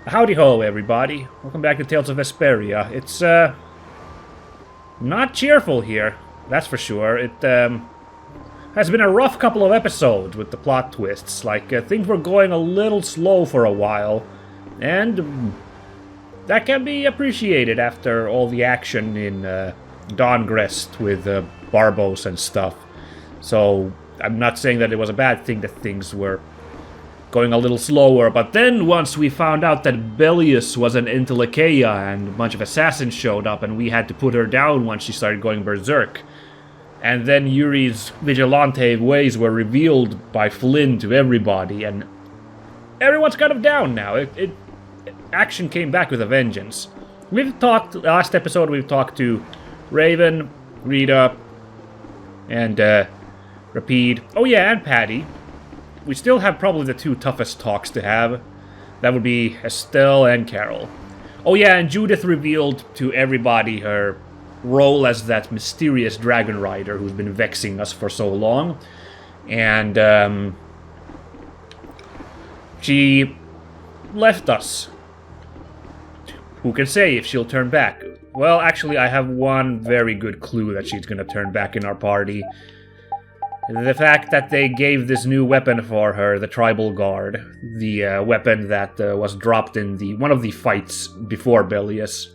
Howdy ho, everybody. Welcome back to Tales of Vesperia. It's, not cheerful here, that's for sure. It, has been a rough couple of episodes with the plot twists. Like, things were going a little slow for a while, and that can be appreciated after all the action in, Dahngrest with, Barbos and stuff. So, I'm not saying that it was a bad thing that things were going a little slower, but then once we found out that Bellius was an Entelexeia and a bunch of assassins showed up and we had to put her down once she started going berserk. And then Yuri's vigilante ways were revealed by Flynn to everybody, and everyone's kind of down now. Action came back with a vengeance. We've talked, last episode we've talked to Raven, Rita, and Rapide. Oh yeah, and Patty. We still have probably the two toughest talks to have. That would be Estelle and Carol. Oh yeah, and Judith revealed to everybody her role as that mysterious dragon rider who's been vexing us for so long. And, she left us. Who can say if she'll turn back? Well, actually, I have one very good clue that she's gonna turn back in our party. The fact that they gave this new weapon for her, the Tribal Guard, the weapon that was dropped in one of the fights before Bellius.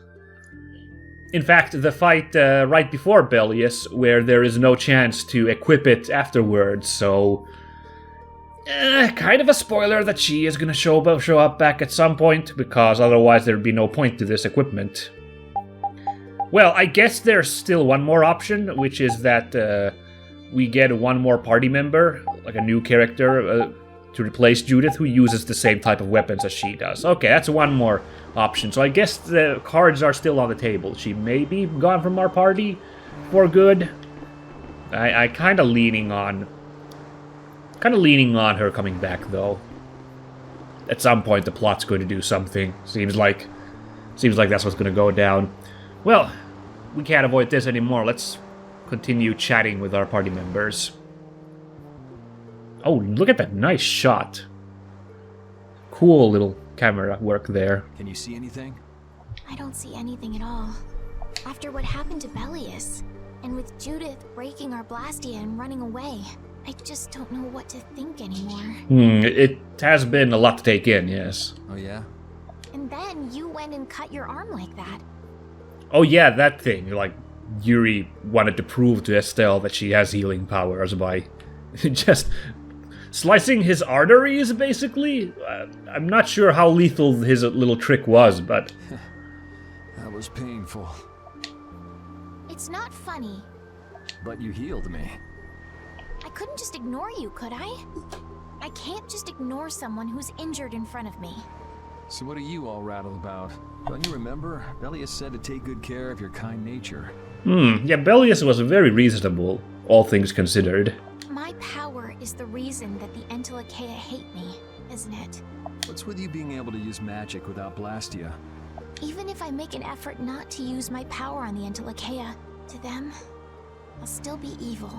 In fact, the fight right before Bellius, where there is no chance to equip it afterwards, so kind of a spoiler that she is going to show up back at some point, because otherwise there'd be no point to this equipment. Well, I guess there's still one more option, which is that we get one more party member, like a new character, to replace Judith, who uses the same type of weapons as she does. Okay, that's one more option. So I guess the cards are still on the table. She may be gone from our party for good. I kind of leaning on her coming back, though. At some point, the plot's going to do something. Seems like that's what's going to go down. Well, we can't avoid this anymore. Let's continue chatting with our party members. Oh, look at that nice shot. Cool little camera work there. Can you see anything? I don't see anything at all. After what happened to Bellius, and with Judith breaking our Blastia and running away, I just don't know what to think anymore. It has been a lot to take in, yes. Oh yeah? And then you went and cut your arm like that. Oh yeah, that thing. Like, Yuri wanted to prove to Estelle that she has healing powers by just slicing his arteries, basically. I'm not sure how lethal his little trick was, but That was painful. It's not funny. But you healed me. I couldn't just ignore you, could I? I can't just ignore someone who's injured in front of me. So what are you all rattled about? Don't you remember? Bellius said to take good care of your kind nature. yeah, Bellius was very reasonable, all things considered. My power is the reason that the Entelexeia hate me, isn't it? What's with you being able to use magic without Blastia? Even if I make an effort not to use my power on the Entelexeia, to them, I'll still be evil.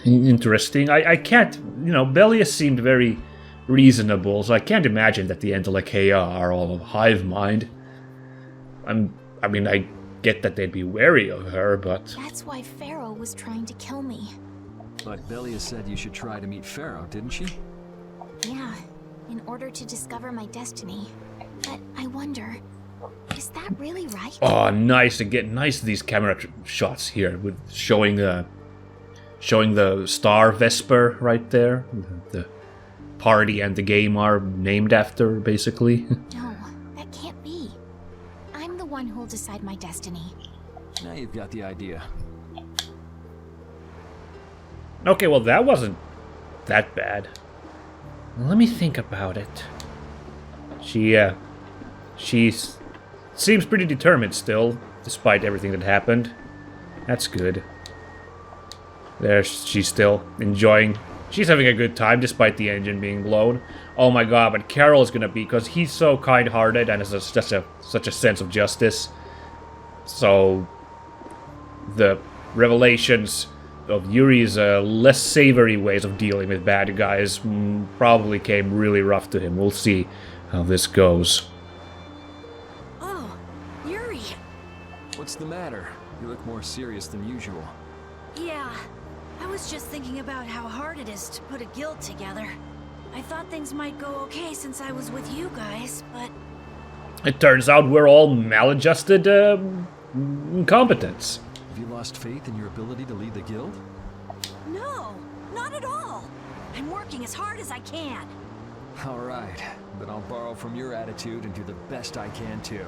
Interesting. I can't, Bellius seemed very reasonable, so I can't imagine that the Entelexeia are all of hive mind. I get that they'd be wary of her, but That's why Pharaoh was trying to kill me. But Bellius said you should try to meet Pharaoh, didn't she? Yeah, in order to discover my destiny. But I wonder, is that really right? oh, nice these camera shots here with showing the star Vesper right there. The party and the game are named after, basically. No, that can't be. I'm the one who'll decide my destiny. Now you've got the idea. Okay, well, that wasn't that bad. Let me think about it. She seems pretty determined still, despite everything that happened. That's good. There, she's still enjoying. She's having a good time, despite the engine being blown. Oh my god, but Carol's gonna be, because he's so kind-hearted and has such a sense of justice. So, the revelations of Yuri's less savory ways of dealing with bad guys probably came really rough to him. We'll see how this goes. What's the matter? You look more serious than usual. Yeah, I was just thinking about how hard it is to put a guild together. I thought things might go okay since I was with you guys, but... It turns out we're all maladjusted incompetents. Have you lost faith in your ability to lead the guild? No, not at all. I'm working as hard as I can. Alright, then I'll borrow from your attitude and do the best I can too.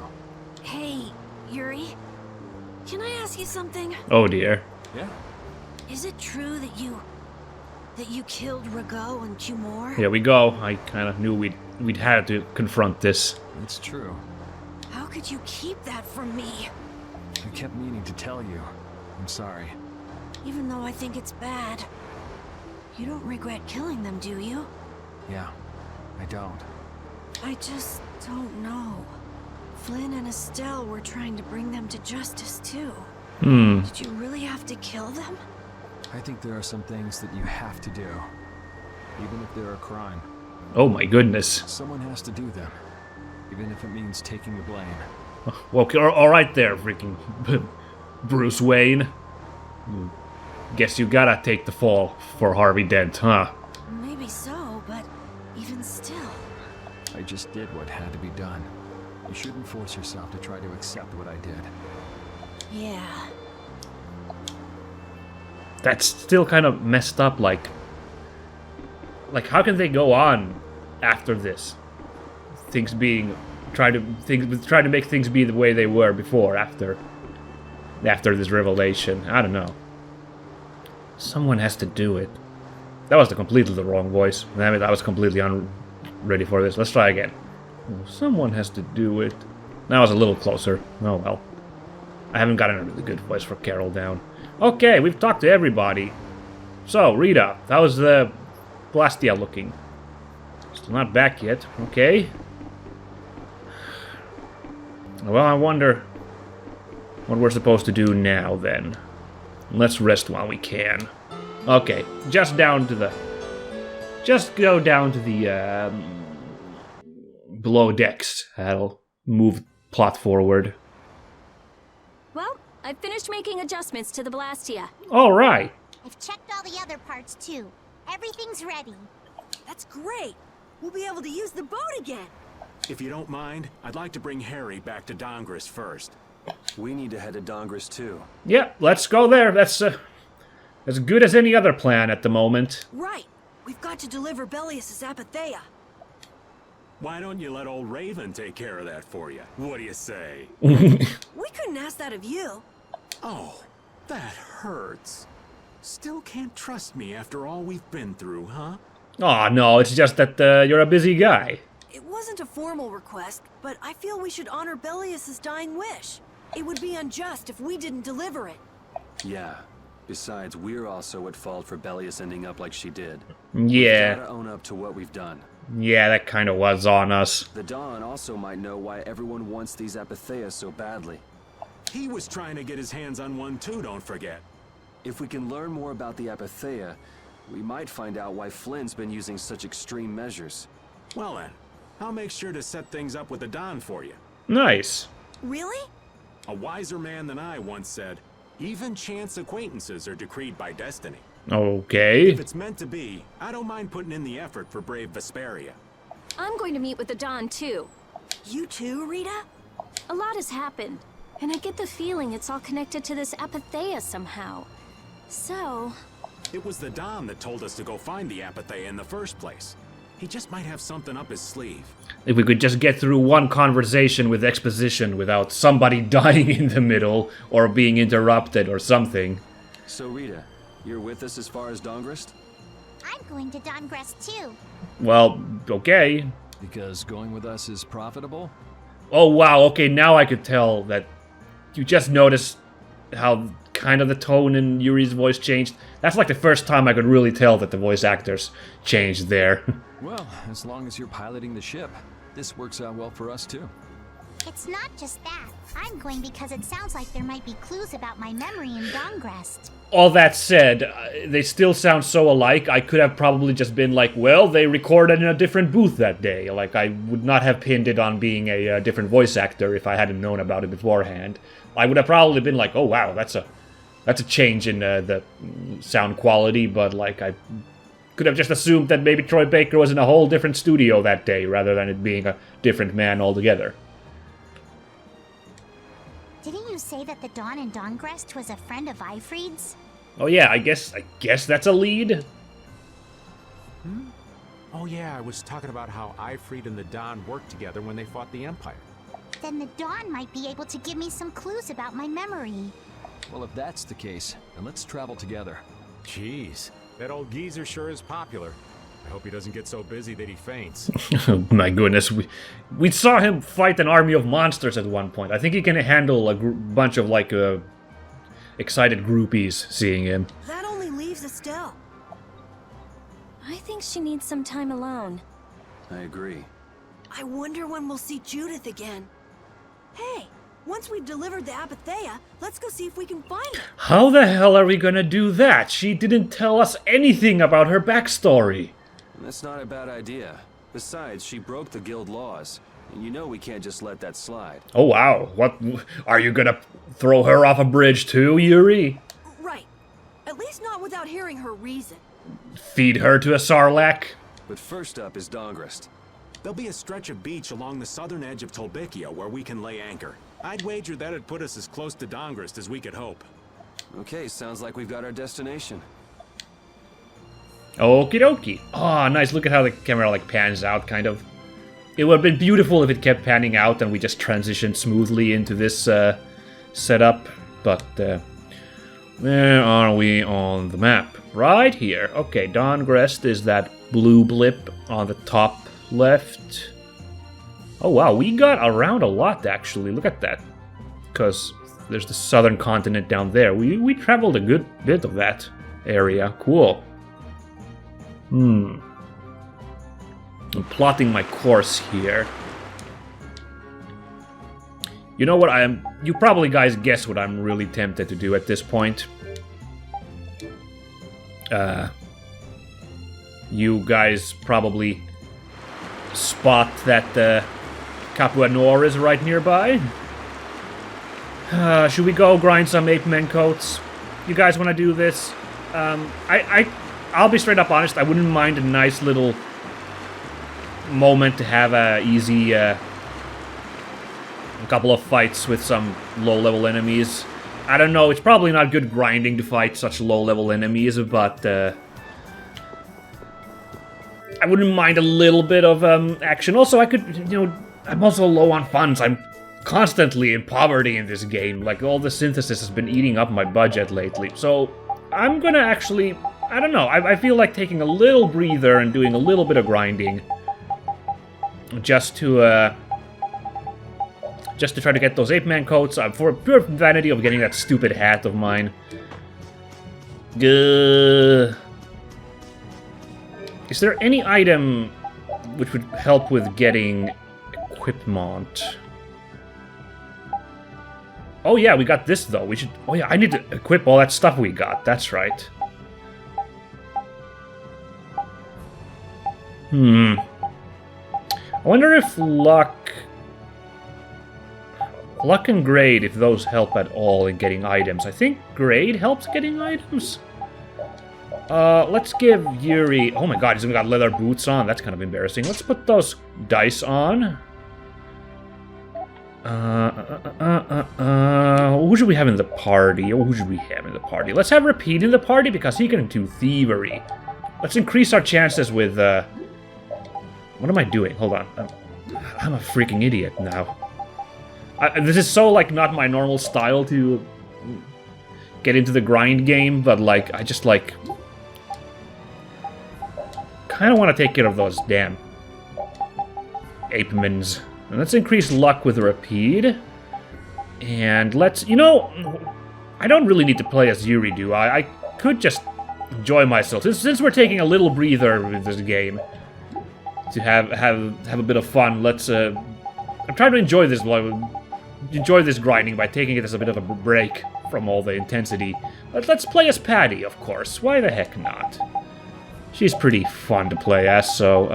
Hey, Yuri, can I ask you something? Oh dear. Yeah? Is it true that you killed Rago and Tumor? Here we go. I kind of knew we'd had to confront this. It's true. How could you keep that from me? I kept meaning to tell you. I'm sorry. Even though I think it's bad. You don't regret killing them, do you? Yeah, I don't. I just don't know. Flynn and Estelle were trying to bring them to justice, too. Did you really have to kill them? I think there are some things that you have to do. Even if they're a crime. Oh my goodness. Someone has to do them. Even if it means taking the blame. Well, alright there, freaking Bruce Wayne. Guess you gotta take the fall for Harvey Dent, huh? Maybe so, but even still... I just did what had to be done. You shouldn't force yourself to try to accept what I did. Yeah. That's still kind of messed up, like how can they go on after this? Things being... try to make things be the way they were before, after this revelation. I don't know. Someone has to do it. That was completely the wrong voice. I mean, I was completely unready for this. Let's try again. Someone has to do it. That was a little closer. Oh well. I haven't gotten a really good voice for Carol down. Okay, we've talked to everybody. So, Rita, how's the Blastia looking? Still not back yet. Okay. Well, I wonder what we're supposed to do now, then. Let's rest while we can. Okay, just go down to the, below decks. That'll move plot forward. Well, I've finished making adjustments to the Blastia. Alright. I've checked all the other parts, too. Everything's ready. That's great! We'll be able to use the boat again! If you don't mind, I'd like to bring Harry back to Dahngrest first. We need to head to Dahngrest too. Yeah, let's go there. That's as good as any other plan at the moment. Right! We've got to deliver Belius's Apatheia. Why don't you let old Raven take care of that for you? What do you say? We couldn't ask that of you. Oh, that hurts. Still can't trust me after all we've been through, huh? Aw, no, it's just that you're a busy guy. It wasn't a formal request, but I feel we should honor Belius's dying wish. It would be unjust if we didn't deliver it. Yeah. Besides, we're also at fault for Belius ending up like she did. Yeah. We gotta own up to what we've done. Yeah, that kind of was on us. The Dawn also might know why everyone wants these Apatheia so badly. He was trying to get his hands on one too, don't forget. If we can learn more about the Apatheia, we might find out why Flynn's been using such extreme measures. Well then, I'll make sure to set things up with the Dawn for you. Nice. Really? A wiser man than I once said, even chance acquaintances are decreed by destiny. Okay. If it's meant to be, I don't mind putting in the effort for Brave Vesperia. I'm going to meet with the Dawn, too. You too, Rita? A lot has happened, and I get the feeling it's all connected to this Apatheia somehow. So... It was the Dawn that told us to go find the Apatheia in the first place. He just might have something up his sleeve. If we could just get through one conversation with exposition without somebody dying in the middle, or being interrupted or something. So Rita, you're with us as far as Dahngrest? I'm going to Dahngrest, too. Well, okay. Because going with us is profitable? Oh wow, okay, now I could tell that you just noticed how kind of the tone in Yuri's voice changed. That's like the first time I could really tell that the voice actors changed there. Well, as long as you're piloting the ship, this works out well for us too. It's not just that. I'm going because it sounds like there might be clues about my memory in Dahngrest. All that said, they still sound so alike, I could have probably just been like, well, they recorded in a different booth that day. Like, I would not have pinned it on being a different voice actor if I hadn't known about it beforehand. I would have probably been like, oh wow, that's a change in the sound quality, but like, I could have just assumed that maybe Troy Baker was in a whole different studio that day, rather than it being a different man altogether. Didn't you say that the Dawn in Dahngrest was a friend of Eifried's? Oh yeah, I guess that's a lead. Oh yeah, I was talking about how Eifried and the Dawn worked together when they fought the Empire. Then the Dawn might be able to give me some clues about my memory. Well, if that's the case, then let's travel together. Jeez, that old geezer sure is popular. I hope he doesn't get so busy that he faints. Oh my goodness, we saw him fight an army of monsters at one point. I think he can handle a bunch of like excited groupies seeing him. That only leaves Estelle. I think she needs some time alone. I agree. I wonder when we'll see Judith again. Hey, once we've delivered the Apatheia, let's go see if we can find her. How the hell are we gonna do that? She didn't tell us anything about her backstory. That's not a bad idea. Besides, she broke the guild laws. And you know we can't just let that slide. Oh wow, what? Are you gonna throw her off a bridge too, Yuri? Right. At least not without hearing her reason. Feed her to a sarlacc? But first up is Dahngrest. There'll be a stretch of beach along the southern edge of Tolbikia where we can lay anchor. I'd wager that'd put us as close to Dahngrest as we could hope. Okay, sounds like we've got our destination. Okie dokie. Oh, nice. Look at how the camera like pans out, kind of. It would have been beautiful if it kept panning out and we just transitioned smoothly into this setup. But where are we on the map? Right here. Okay, Dahngrest is that blue blip on the top left. Oh wow, we got around a lot actually. Look at that. Because there's the southern continent down there. We traveled a good bit of that area. Cool. I'm plotting my course here. You know what you probably guys guess what I'm really tempted to do at this point. You guys probably spot that Capua Nor is right nearby. Should we go grind some ape men coats? You guys want to do this? I'll be straight up honest, I wouldn't mind a nice little moment to have a easy a couple of fights with some low-level enemies. I don't know, it's probably not good grinding to fight such low-level enemies, but I wouldn't mind a little bit of action. Also, I could, I'm also low on funds. I'm constantly in poverty in this game. Like, all the synthesis has been eating up my budget lately. So, I'm gonna actually, I don't know, I feel like taking a little breather and doing a little bit of grinding. Just to try to get those ape man coats, for pure vanity of getting that stupid hat of mine. Is there any item which would help with getting equipment? Oh yeah, we got this though. Oh yeah, I need to equip all that stuff we got. That's right. I wonder if luck and grade, if those help at all in getting items. I think grade helps getting items. Let's give Yuri... Oh my god, he's even got leather boots on. That's kind of embarrassing. Let's put those dice on. Who should we have in the party? Or who should we have in the party? Let's have Repeat in the party because he can do thievery. Let's increase our chances with... What am I doing? Hold on. I'm a freaking idiot now. This is so, like, not my normal style to get into the grind game, but, like, I just, like... kind of want to take care of those damn apemans. And let's increase luck with Repeat. And let's... I don't really need to play as Yuri, do I? I could just enjoy myself. Since we're taking a little breather with this game, to have a bit of fun, let's I'm trying to enjoy this grinding by taking it as a bit of a break from all the intensity. Let's play as Patty, of course. Why the heck not? She's pretty fun to play as, so,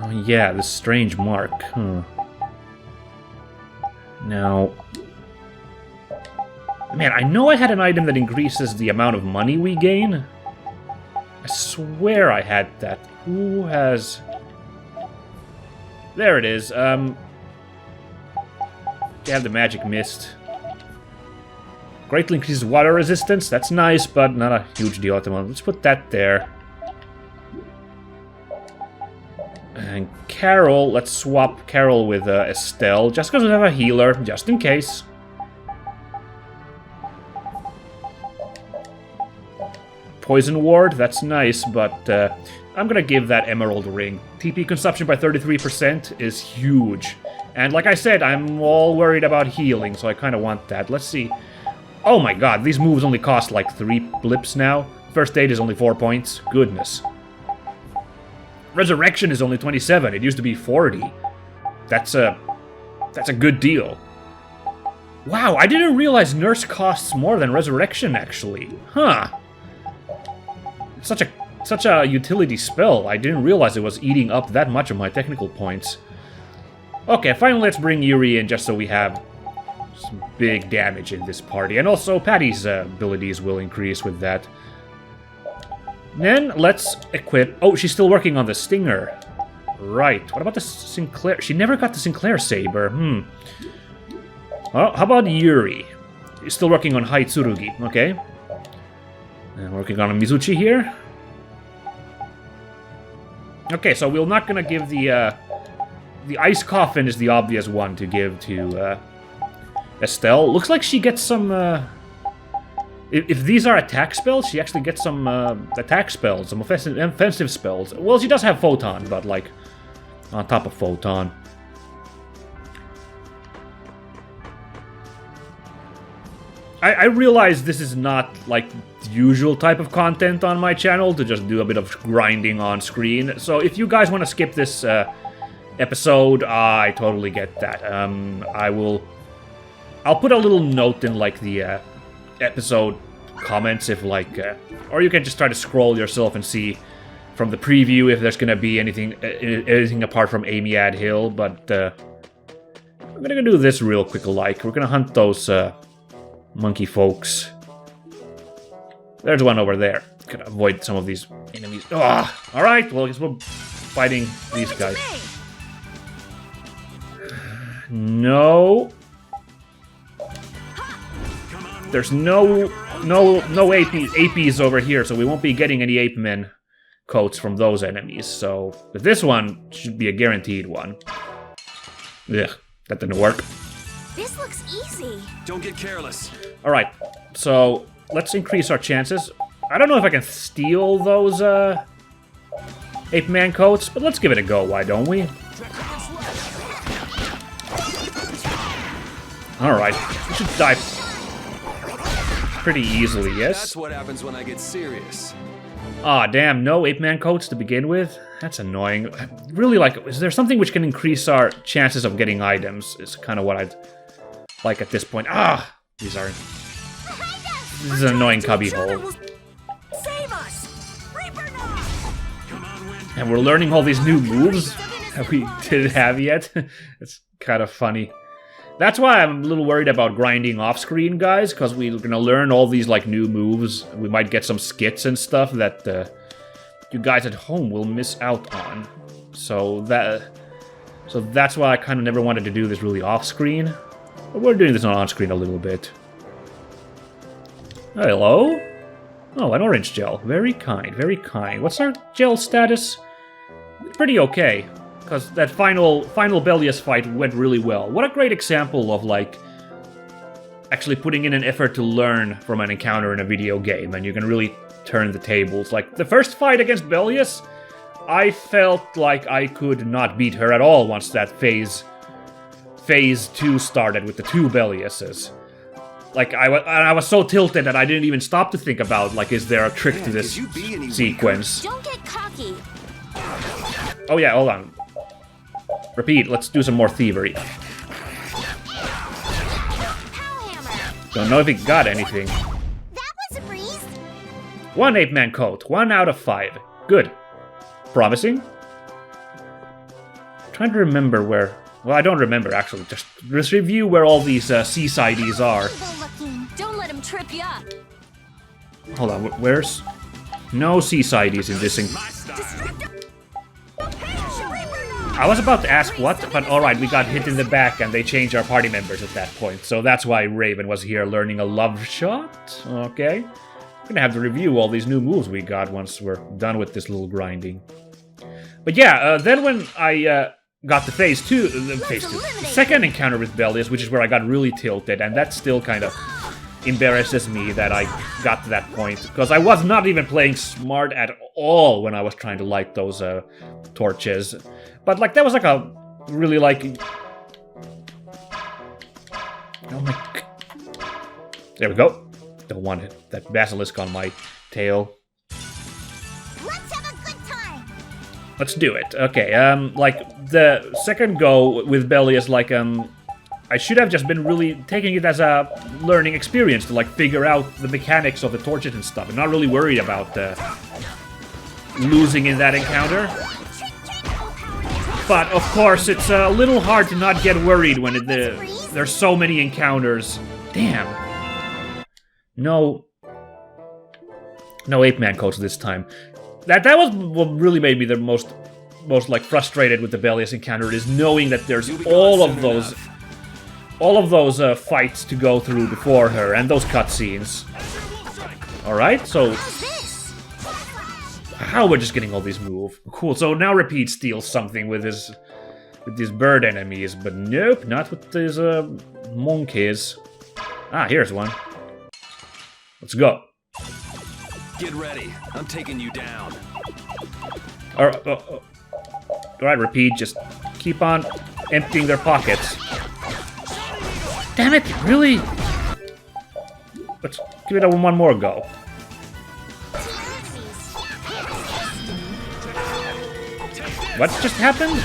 Oh yeah, this strange mark, huh. Now... Man, I know I had an item that increases the amount of money we gain. I swear I had that. Who has... There it is, They have the magic mist. Greatly increases water resistance, that's nice, but not a huge deal at the moment. Let's put that there. And Carol, let's swap Carol with Estelle, just because we have a healer, just in case. Poison ward, that's nice, but I'm gonna give that emerald ring. TP consumption by 33% is huge. And like I said, I'm all worried about healing, so I kind of want that. Let's see. Oh my god, these moves only cost like 3 blips now. First aid is only 4 points. Goodness. Resurrection is only 27. It used to be 40. That's a good deal. Wow, I didn't realize Nurse costs more than Resurrection, actually. Huh. Such a utility spell. I didn't realize it was eating up that much of my technical points. Okay, finally let's bring Yuri in just so we have some big damage in this party. And also Patty's abilities will increase with that. Then let's equip... Oh, she's still working on the Stinger. Right. What about the Sinclair? She never got the Sinclair Saber. Well, how about Yuri? He's still working on Haitsurugi. Okay. And working on a Mizuchi here. Okay, so we're not gonna give the Ice Coffin is the obvious one to give to Estelle. Looks like she gets some... If these are attack spells, she actually gets some attack spells, some offensive spells. Well, she does have Photon, but like on top of Photon. I realize this is not like the usual type of content on my channel to just do a bit of grinding on screen. So if you guys want to skip this episode, I totally get that. I'll put a little note in like the episode comments if like or you can just try to scroll yourself and see from the preview if there's gonna be anything apart from Amiad Hill, but I'm gonna do this real quick like. We're gonna hunt those monkey folks. There's one over there. Gonna avoid some of these enemies. Alright, well I guess we're fighting these guys. No. There's no APs over here, so we won't be getting any ape men coats from those enemies. So, but this one should be a guaranteed one. Ugh, that didn't work. This looks easy. Don't get careless. Alright, so let's increase our chances. I don't know if I can steal those ape man coats, but let's give it a go, why don't we? Alright, we should die pretty easily, yes? That's what happens when I get serious. Aw, damn, no ape man coats to begin with? That's annoying. Really, like, is there something which can increase our chances of getting items? Is kind of what I'd like at this point. These are... This is an annoying cubbyhole. Save us! Reaper now! And we're learning all these new moves that we didn't have yet. It's kind of funny. That's why I'm a little worried about grinding off-screen, guys, because we're gonna learn all these, like, new moves. We might get some skits and stuff that you guys at home will miss out on. So that's why I kind of never wanted to do this really off-screen. But we're doing this on-screen a little bit. Hello? Oh, an orange gel. Very kind, very kind. What's our gel status? Pretty okay. Because that final Bellius fight went really well. What a great example of, like, actually putting in an effort to learn from an encounter in a video game, and you can really turn the tables. Like, the first fight against Bellius, I felt like I could not beat her at all once that Phase 2 started with the 2 Belliuses. Like, I was so tilted that I didn't even stop to think about, like, is there a trick to this sequence? Don't get cocky. Oh yeah, hold on. Repeat, let's do some more thievery. Don't know if he got anything. That was a breeze. 1 ape-man coat, 1 out of 5. Good. Promising. Trying to remember where... Well, I don't remember, actually. Just review where all these seasides are. Don't let him trip you up. Hold on, where's... No seasides in this thing. I was about to ask what, but alright, we got hit in the back and they changed our party members at that point. So that's why Raven was here learning a love shot. Okay. We're gonna have to review all these new moves we got once we're done with this little grinding. But yeah, then when I got the phase 2, second encounter with Bellius, which is where I got really tilted, and that still kind of embarrasses me that I got to that point, because I was not even playing smart at all when I was trying to light those torches. But like that was like a really like... Oh my... There we go. Don't want it. That basilisk on my tail. Let's have a good time. Let's do it. Okay, like the second go with Bellius, like I should have just been really taking it as a learning experience to like figure out the mechanics of the torches and stuff. I'm not really worried about losing in that encounter. But of course, it's a little hard to not get worried when there's so many encounters. Damn. No ape-man coats this time. That was what really made me the most like frustrated with the Bellius encounter, is knowing that there's all of those fights to go through before her and those cutscenes. All right, so how we're just getting all these moves. Cool. So now Repeat steals something with these bird enemies, but nope, not with these monkeys. Ah, here's one. Let's go. Get ready. I'm taking you down. Alright, Repeat, just keep on emptying their pockets. Damn it, really? Let's give it one more go. What just happened?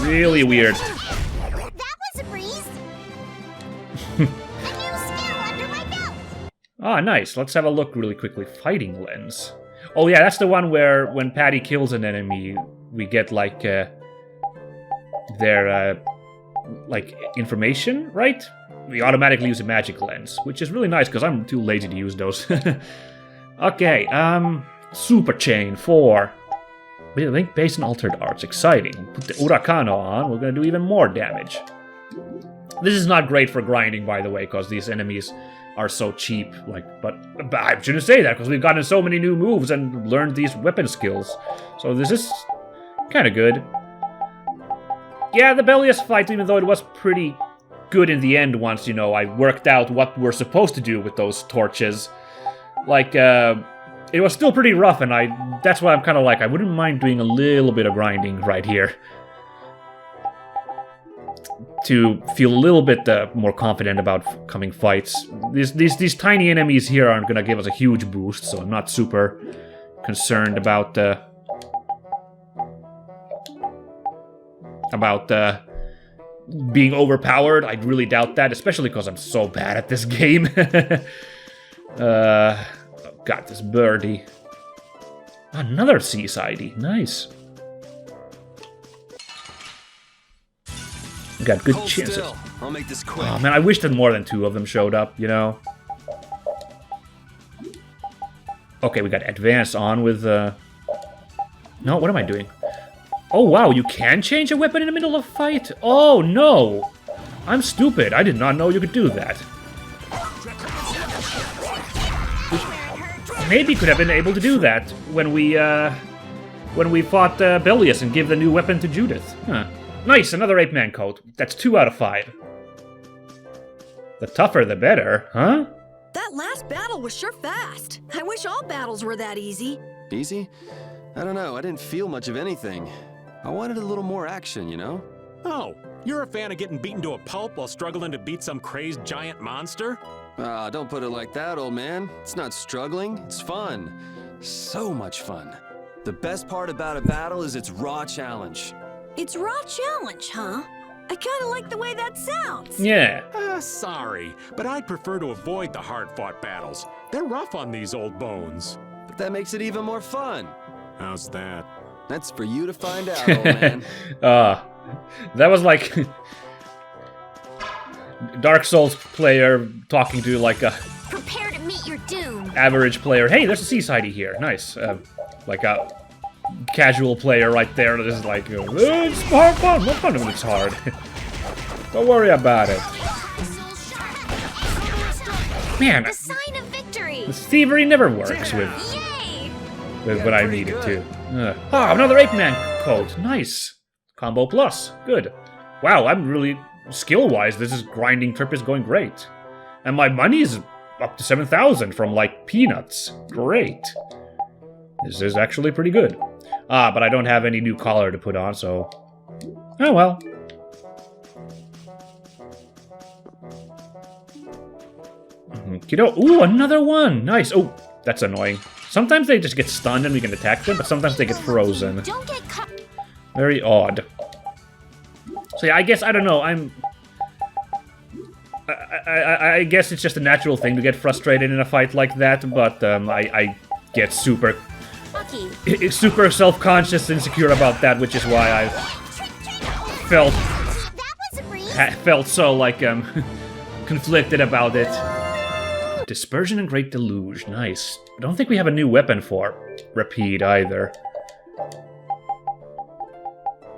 Really weird. That was a breeze. A new skill under my belt. Ah, nice. Let's have a look really quickly. Fighting lens. Oh yeah, that's the one where when Patty kills an enemy, we get like their like information, right? We automatically use a magic lens, which is really nice because I'm too lazy to use those. Okay, Super Chain 4. Link based on altered arts. Exciting. Put the Huracano on, we're gonna do even more damage. This is not great for grinding, by the way, because these enemies are so cheap. Like, but I shouldn't say that, because we've gotten so many new moves and learned these weapon skills. So this is kind of good. Yeah, the Bellius fight, even though it was pretty good in the end once, you know, I worked out what we're supposed to do with those torches. Like, it was still pretty rough, and that's why I'm kind of like, I wouldn't mind doing a little bit of grinding right here. To feel a little bit more confident about coming fights. These tiny enemies here aren't gonna give us a huge boost, so I'm not super concerned about being overpowered. I really doubt that, especially because I'm so bad at this game. Got this birdie. Another seasidey. Nice. Got good chances. Still. I'll make this quick. Oh man, I wish that more than 2 of them showed up, you know? Okay, we got advance on with No, what am I doing? Oh wow, you can change a weapon in the middle of a fight? Oh no! I'm stupid, I did not know you could do that. Maybe could have been able to do that when we fought Bellius and give the new weapon to Judith. Huh. Nice, another ape-man coat. That's 2 out of 5. The tougher the better, huh? That last battle was sure fast. I wish all battles were that easy. Easy? I don't know. I didn't feel much of anything. I wanted a little more action, you know? Oh, you're a fan of getting beaten to a pulp while struggling to beat some crazed giant monster? Ah, don't put it like that, old man. It's not struggling. It's fun. So much fun. The best part about a battle is its raw challenge. It's raw challenge, huh? I kind of like the way that sounds. Yeah. Sorry, but I'd prefer to avoid the hard-fought battles. They're rough on these old bones. But that makes it even more fun. How's that? That's for you to find out, old man. That was like Dark Souls player talking to like a Prepare to meet your doom. average player. Hey, there's a seaside here. Nice. Like a casual player right there that is like, it's hard fun. What fun when it's hard? Don't worry about it. Man, The sign of victory. this thievery never works with Yay! what I need it to. Another 8-man code. Nice. Combo plus. Good. Wow, I'm really skill-wise. This grinding trip is going great. And my money's up to 7,000 from like peanuts. Great. This is actually pretty good. But I don't have any new collar to put on, so... Oh well. Kiddo. Ooh, another one! Nice. Oh, that's annoying. Sometimes they just get stunned and we can attack them, but sometimes they get frozen. Don't get caught. Very odd. So yeah, I guess, I don't know, I guess it's just a natural thing to get frustrated in a fight like that, but I get super self-conscious and insecure about that, which is why I felt so like conflicted about it. Dispersion and Great Deluge, nice. I don't think we have a new weapon for Repeat either.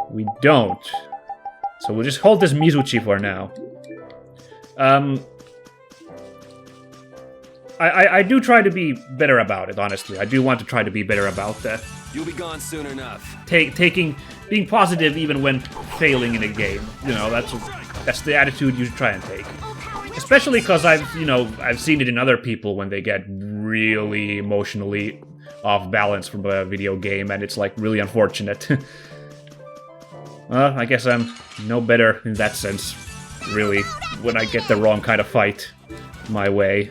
We don't. So we'll just hold this Mizuchi for now. I do try to be better about it, honestly. I do want to try to be better about that. You'll be gone soon enough. Being positive even when failing in a game. You know, that's the attitude you should try and take. Especially because I've seen it in other people when they get really emotionally off balance from a video game, and it's like really unfortunate. Well, I guess I'm no better in that sense, really, when I get the wrong kind of fight my way.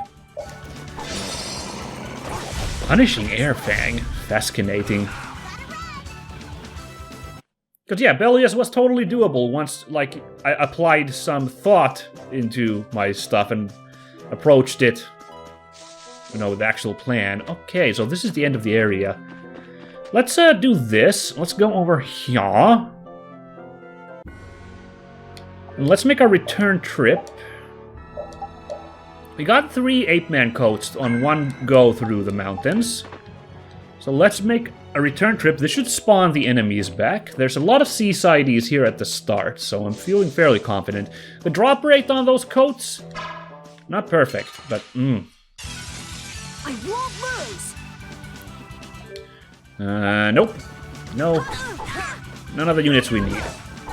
Punishing Airfang. Fascinating. Because yeah, Belius was totally doable once, like, I applied some thought into my stuff and approached it, with the actual plan. Okay, so this is the end of the area. Let's do this. Let's go over here. And let's make our return trip. We got 3 8-man coats on one go through the mountains. So let's make a return trip. This should spawn the enemies back. There's a lot of seasides here at the start, so I'm feeling fairly confident. The drop rate on those coats, not perfect, but I won't lose. Nope. No. None of the units we need.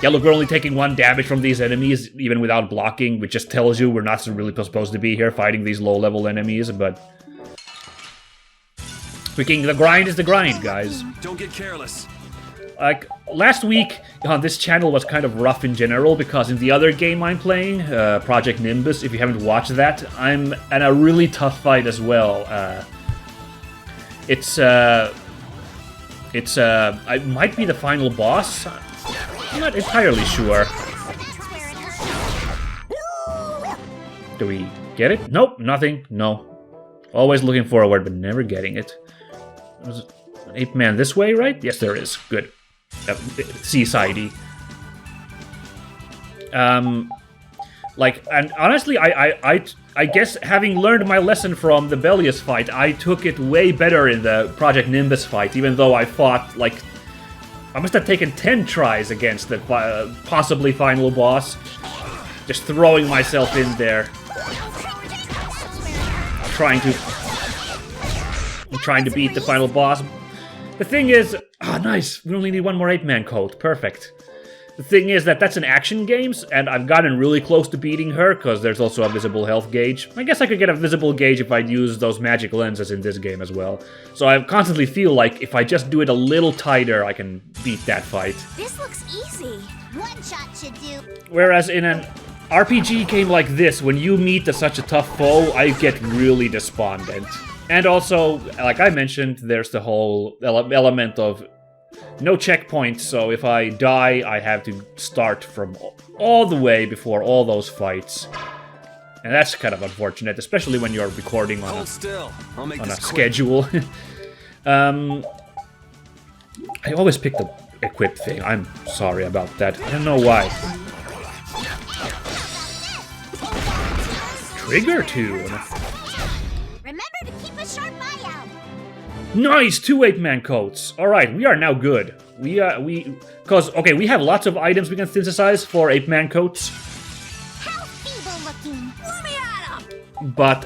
Yeah, look, we're only taking 1 damage from these enemies, even without blocking, which just tells you we're not really supposed to be here fighting these low-level enemies, but... Freaking, the grind is the grind, guys. Don't get careless. Like, last week on this channel was kind of rough in general, because in the other game I'm playing, Project Nimbus, if you haven't watched that, I'm in a really tough fight as well. It might be the final boss. I'm not entirely sure. Do we get it? Nope, nothing. No. Always looking forward, but never getting it. There's an 8-man this way, right? Yes, there is. Good. Seasidey. And honestly, I guess having learned my lesson from the Belius fight, I took it way better in the Project Nimbus fight, even though I fought, like... I must have taken 10 tries against the possibly final boss. Just throwing myself in there. Trying to beat the final boss. The thing is... nice! We only need 1 more 8-man coat. Perfect. The thing is that that's an action game, and I've gotten really close to beating her, because there's also a visible health gauge. I guess I could get a visible gauge if I'd use those magic lenses in this game as well. So I constantly feel like if I just do it a little tighter, I can beat that fight. This looks easy. One shot should do. Whereas in an RPG game like this, when you meet such a tough foe, I get really despondent. And also, like I mentioned, there's the whole element of no checkpoints, so if I die, I have to start from all the way before all those fights. And that's kind of unfortunate, especially when you're recording on a schedule. I always pick the equip thing. I'm sorry about that. I don't know why. Trigger tune. Remember to keep a sharp eye out. Nice, 2 8-man coats. All right, we are now good. Because okay, we have lots of items we can synthesize for 8-man coats. How feeble looking. Let me at him. But